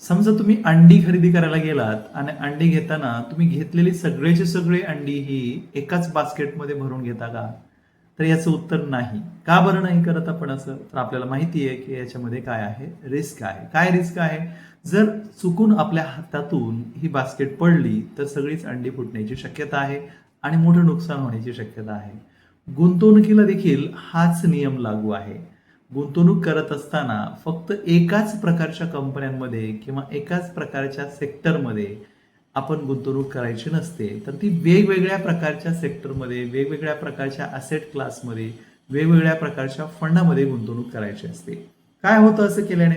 समजा तुम्ही अंडी खरेदी करायला गेलात आणि अंडी घेताना तुम्ही घेतलेली सगळेचे सगळे अंडी ही एकाच बास्केटमध्ये भरून घेता का? तर याचं उत्तर नाही. का बरं नाही करत आपण असं? तर आपल्याला माहिती आहे की याच्यामध्ये काय आहे, रिस्क आहे. काय रिस्क आहे? जर चुकून आपल्या हातातून ही बास्केट पडली तर सगळीच अंडी फुटण्याची शक्यता आहे आणि मोठं नुकसान होण्याची शक्यता आहे. गुंतवणुकीला देखील हाच नियम लागू आहे. गुंतवणूक करत असताना फक्त एकाच प्रकारच्या कंपन्यांमध्ये किंवा एकाच प्रकारच्या सेक्टरमध्ये आपण गुंतवणूक करायची नसते, तर ती वेगवेगळ्या प्रकारच्या सेक्टरमध्ये, वेगवेगळ्या प्रकारच्या असेट क्लासमध्ये, वेगवेगळ्या प्रकारच्या फंडामध्ये गुंतवणूक करायची असते. काय होतं असं केल्याने?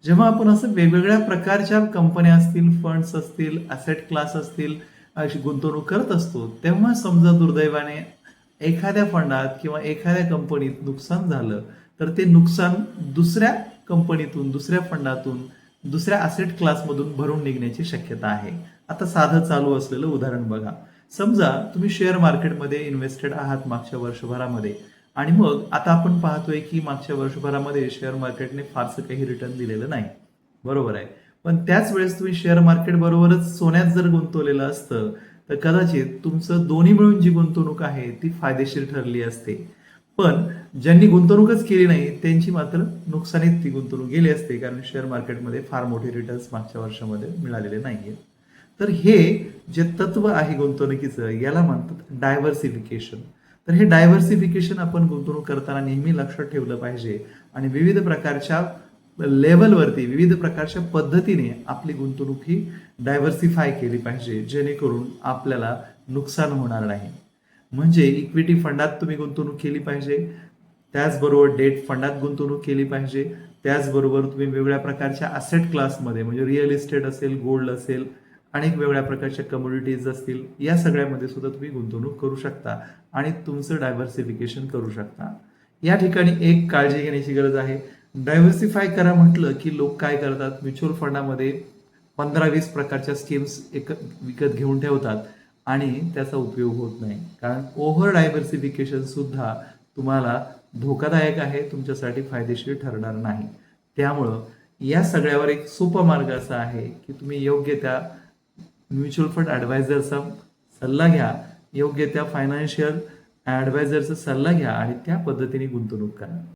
जेव्हा आपण असं वेगवेगळ्या प्रकारच्या कंपन्या असतील, फंड्स असतील, असेट क्लास असतील, अशी गुंतवणूक करत असतो, तेव्हा समजा दुर्दैवाने एखाद्या फंडात किंवा एखाद्या कंपनीत नुकसान झालं, तर ते नुकसान दुसऱ्या कंपनीतून, दुसऱ्या फंडातून, दुसऱ्या असेट क्लासमधून भरून निघण्याची शक्यता आहे. आता साधं चालू असलेलं उदाहरण बघा. समजा तुम्ही शेअर मार्केटमध्ये इन्व्हेस्टेड आहात मागच्या वर्षभरामध्ये आणि मग आता आपण पाहतोय की मागच्या वर्षभरामध्ये शेअर मार्केटने फारसं काही रिटर्न दिलेलं नाही. बरोबर आहे. पण त्याच वेळेस तुम्ही शेअर मार्केट बरोबरच सोन्यात जर गुंतवलेलं असतं, तर कदाचित तुमचं दोन्ही मिळून जी गुंतवणूक आहे ती फायदेशीर ठरली असते. पण ज्यांनी गुंतवणूकच केली नाही त्यांची मात्र नुकसानीत ती गुंतवणूक गेली असते, कारण शेअर मार्केटमध्ये फार मोठे रिटर्न्स मागच्या वर्षामध्ये मिळालेले नाहीये. तर हे जे तत्व आहे गुंतवणुकीचं याला म्हणतात डायव्हर्सिफिकेशन. तर हे डायव्हर्सिफिकेशन आपण गुंतवणूक करताना नेहमी लक्षात ठेवलं पाहिजे आणि विविध प्रकारच्या लेवलवरती, विविध प्रकारच्या पद्धतीने आपली गुंतवणूक ही डायव्हर्सिफाय केली पाहिजे, जेणेकरून आपल्याला नुकसान होणार नाही. म्हणजे इक्विटी फंडात तुम्ही गुंतवणूक केली पाहिजे, त्याचबरोबर डेट फंडात गुंतवणूक केली पाहिजे, त्याचबरोबर तुम्ही वेगवेगळ्या प्रकारच्या असेट क्लासमध्ये म्हणजे रिअल इस्टेट असेल, गोल्ड असेल, अनेक वेगळ्या प्रकारच्या कमोडिटीज असतील, या सगळ्यामध्ये सुद्धा तुम्ही गुंतवणूक करू शकता आणि तुमचं डायव्हर्सिफिकेशन करू शकता. या ठिकाणी एक काळजी घेण्याची गरज आहे. डायव्हर्सिफाय करा म्हटलं की लोक काय करतात, म्युच्युअल फंडामध्ये 15-20 प्रकारच्या स्कीम्स विकत घेऊन ठेवतात आणि त्याचा उपयोग होत नाही, कारण ओव्हर डायव्हर्सिफिकेशन सुद्धा तुम्हाला धोकादायक आहे, तुमच्यासाठी फायदेशीर ठरणार नाही. त्यामुळं या सगळ्यावर एक सोपा मार्ग असा आहे की तुम्ही योग्य त्या म्युच्युअल फंड ॲडवायझरचा सल्ला घ्या, योग्य त्या फायनान्शियल ॲडवायझरचा सल्ला घ्या आणि त्या पद्धतीने गुंतवणूक करा.